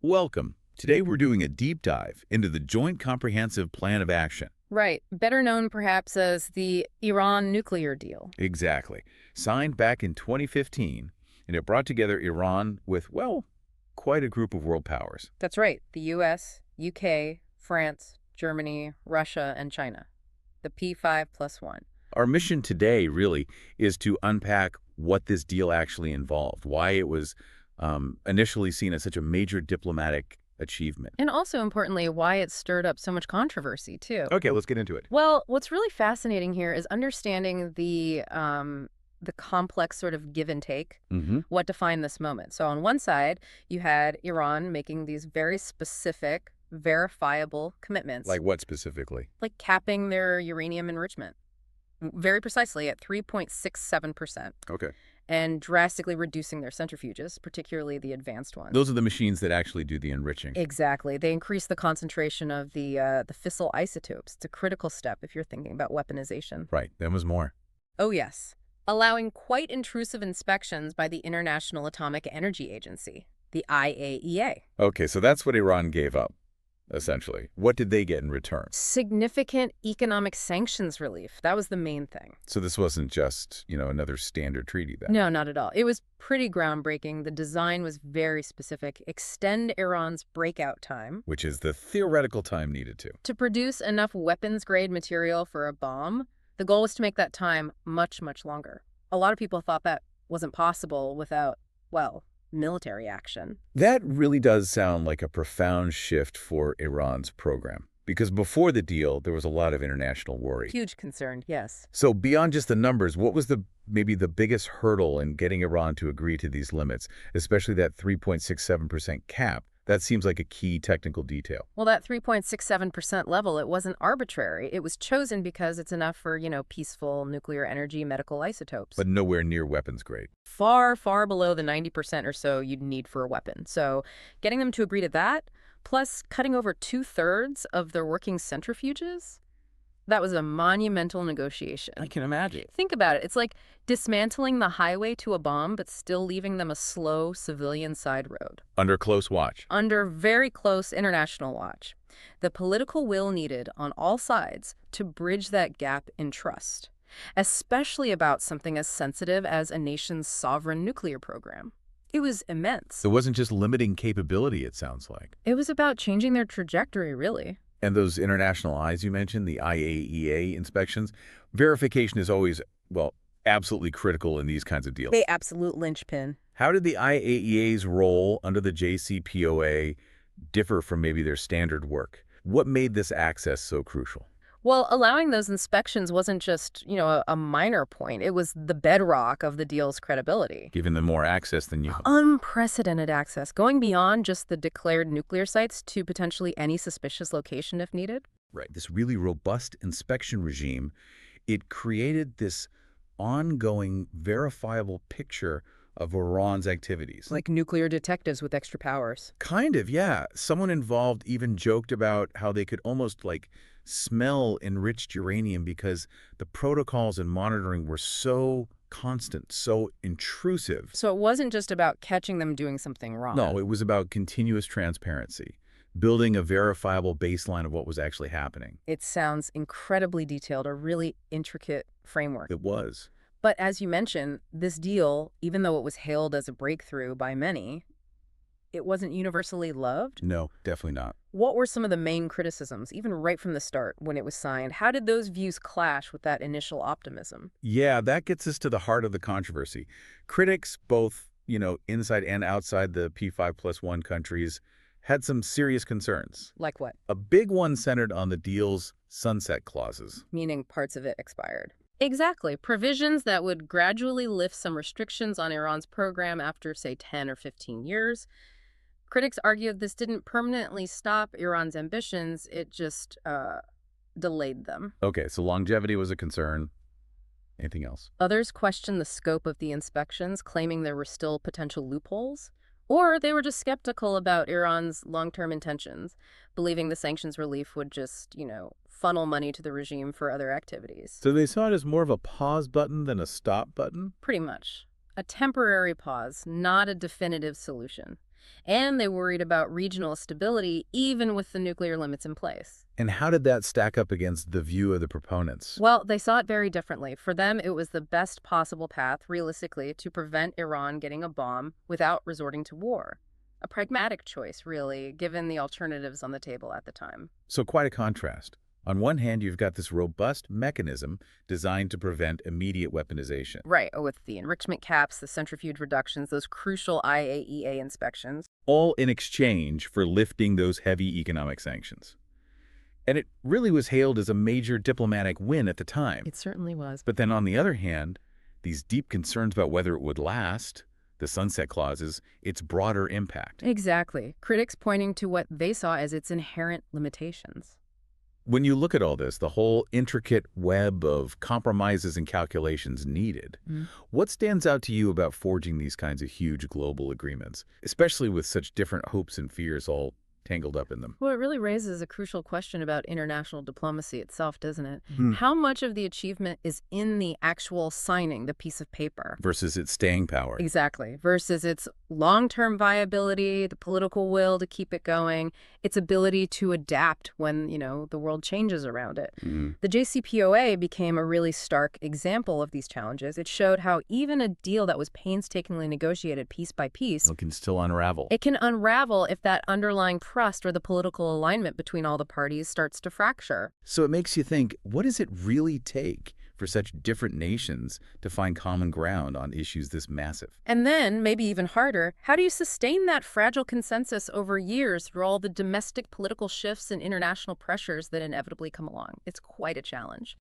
Welcome. Today we're doing a deep dive into the Joint Comprehensive Plan of Action. Right, better known perhaps as the Iran nuclear deal. Exactly. Signed back in 2015, and it brought together Iran with, well, quite a group of world powers. That's right, the US, UK, France, Germany, Russia, and China. The P5+1. Our mission today really is to unpack what this deal actually involved, why it was initially seen as such a major diplomatic achievement. And also, importantly, why it stirred up so much controversy, too. Okay, let's get into it. Well, what's really fascinating here is understanding the complex sort of give and take, what defined this moment. So on one side, you had Iran making these very specific, verifiable commitments. Like what specifically? Like capping their uranium enrichment, very precisely at 3.67%. Okay. And drastically reducing their centrifuges, particularly the advanced ones. Those are the machines that actually do the enriching. Exactly. They increase the concentration of the fissile isotopes. It's a critical step if you're thinking about weaponization. Right. There was more. Oh, yes. Allowing quite intrusive inspections by the International Atomic Energy Agency, the IAEA. Okay, so that's what Iran gave up, essentially. What did they get in return? Significant economic sanctions relief. That was the main thing. So this wasn't just, another standard treaty then? No, not at all. It was pretty groundbreaking. The design was very specific. Extend Iran's breakout time. Which is the theoretical time needed to produce enough weapons-grade material for a bomb. The goal was to make that time much, much longer. A lot of people thought that wasn't possible without, well, military action. That really does sound like a profound shift for Iran's program. Because before the deal, there was a lot of international worry. Huge concern, yes. So beyond just the numbers, what was maybe the biggest hurdle in getting Iran to agree to these limits, especially that 3.67% cap? That seems like a key technical detail. Well, that 3.67% level, it wasn't arbitrary. It was chosen because it's enough for, peaceful nuclear energy medical isotopes. But nowhere near weapons grade. Far, far below the 90% or so you'd need for a weapon. So getting them to agree to that, plus cutting over 2/3 of their working centrifuges, that was a monumental negotiation. I can imagine. Think about it. It's like dismantling the highway to a bomb, but still leaving them a slow civilian side road. Under close watch. Under very close international watch. The political will needed on all sides to bridge that gap in trust, especially about something as sensitive as a nation's sovereign nuclear program. It was immense. It wasn't just limiting capability, it sounds like. It was about changing their trajectory, really. And those international eyes you mentioned, the IAEA inspections, verification is always, well, absolutely critical in these kinds of deals. The absolute linchpin. How did the IAEA's role under the JCPOA differ from maybe their standard work? What made this access so crucial? Well, allowing those inspections wasn't just, a minor point. It was the bedrock of the deal's credibility. Giving them more access than you. Unprecedented access, going beyond just the declared nuclear sites to potentially any suspicious location if needed. Right. This really robust inspection regime, it created this ongoing, verifiable picture of Iran's activities. Like nuclear detectives with extra powers. Kind of, yeah. Someone involved even joked about how they could almost smell enriched uranium because the protocols and monitoring were so constant, so intrusive. So it wasn't just about catching them doing something wrong. No, it was about continuous transparency, building a verifiable baseline of what was actually happening. It sounds incredibly detailed, a really intricate framework. It was. But as you mentioned, this deal, even though it was hailed as a breakthrough by many, it wasn't universally loved? No, definitely not. What were some of the main criticisms, even right from the start when it was signed? How did those views clash with that initial optimism? Yeah, that gets us to the heart of the controversy. Critics, both, inside and outside the P5+1 countries, had some serious concerns. Like what? A big one centered on the deal's sunset clauses. Meaning parts of it expired. Exactly. Provisions that would gradually lift some restrictions on Iran's program after, say, 10 or 15 years. Critics argued this didn't permanently stop Iran's ambitions, it just delayed them. Okay, so longevity was a concern. Anything else? Others questioned the scope of the inspections, claiming there were still potential loopholes. Or they were just skeptical about Iran's long-term intentions, believing the sanctions relief would just, funnel money to the regime for other activities. So they saw it as more of a pause button than a stop button? Pretty much. A temporary pause, not a definitive solution. And they worried about regional stability, even with the nuclear limits in place. And how did that stack up against the view of the proponents? Well, they saw it very differently. For them, it was the best possible path, realistically, to prevent Iran getting a bomb without resorting to war. A pragmatic choice, really, given the alternatives on the table at the time. So quite a contrast. On one hand, you've got this robust mechanism designed to prevent immediate weaponization, Right, with the enrichment caps, the centrifuge reductions, those crucial IAEA inspections. all in exchange for lifting those heavy economic sanctions. And it really was hailed as a major diplomatic win at the time. It certainly was. But then on the other hand, these deep concerns about whether it would last, the sunset clauses, its broader impact. Exactly. Critics pointing to what they saw as its inherent limitations. When you look at all this, the whole intricate web of compromises and calculations needed, what stands out to you about forging these kinds of huge global agreements, especially with such different hopes and fears all tangled up in them? Well, it really raises a crucial question about international diplomacy itself, doesn't it? Hmm. How much of the achievement is in the actual signing the piece of paper? Versus its staying power. Exactly. Versus its long-term viability, the political will to keep it going, its ability to adapt when, the world changes around it. Mhm. The JCPOA became a really stark example of these challenges. It showed how even a deal that was painstakingly negotiated piece by piece, It can still unravel. it can unravel if that underlying trust or the political alignment between all the parties starts to fracture. So it makes you think, what does it really take for such different nations to find common ground on issues this massive? And then, maybe even harder, how do you sustain that fragile consensus over years through all the domestic political shifts and international pressures that inevitably come along? It's quite a challenge.